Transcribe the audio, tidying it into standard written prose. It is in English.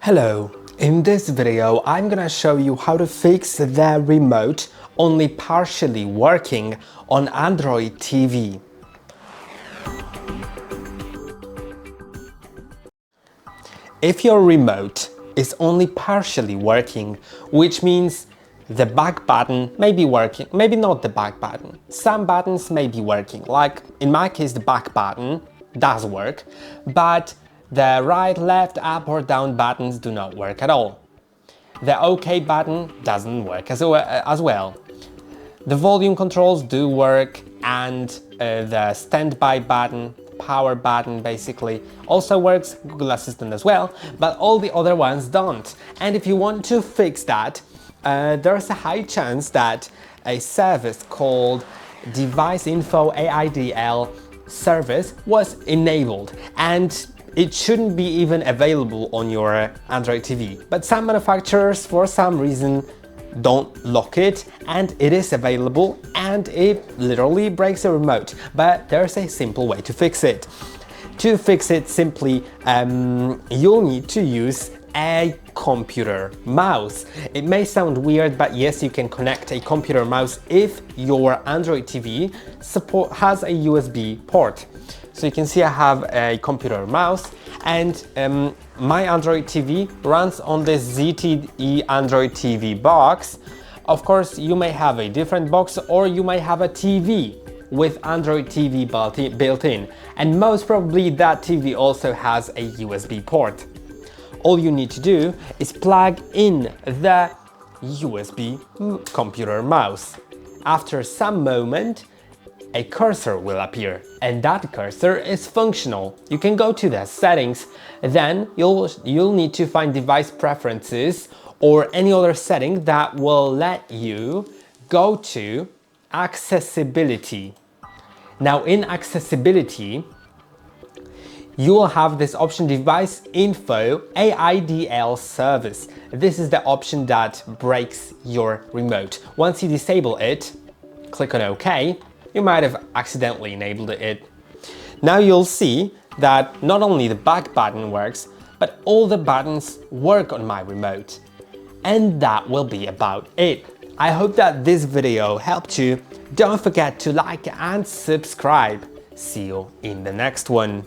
Hello, in this video I'm gonna show you how to fix the remote only partially working on Android TV. If your remote is only partially working, which means the back button may be working, maybe not the back button. Some buttons may be working, like in my case the back button does work, but the right, left, up or down buttons do not work at all. The OK button doesn't work as well. The volume controls do work, and the standby button, power button basically, also works, Google Assistant as well, but all the other ones don't. And if you want to fix that, there's a high chance that a service called Device Info AIDL service was enabled, and it shouldn't be even available on your Android TV. But some manufacturers, for some reason, don't lock it, and it is available, and it literally breaks the remote. But there's a simple way to fix it. To fix it simply, you'll need to use a computer mouse. It may sound weird, but yes, you can connect a computer mouse if your Android TV has a USB port. So you can see I have a computer mouse, and my Android TV runs on this ZTE Android TV box. Of course, you may have a different box, or you may have a TV with Android TV built in, and most probably that TV also has a USB port. All you need to do is plug in the USB computer mouse. After some moment, a cursor will appear, and that cursor is functional. You can go to the settings, then you'll need to find device preferences or any other setting that will let you go to accessibility. Now in accessibility, you will have this option Device Info AIDL service. This is the option that breaks your remote. Once you disable it, click on OK. You might have accidentally enabled it. Now you'll see that not only the back button works, but all the buttons work on my remote. And that will be about it. I hope that this video helped you. Don't forget to like and subscribe. See you in the next one.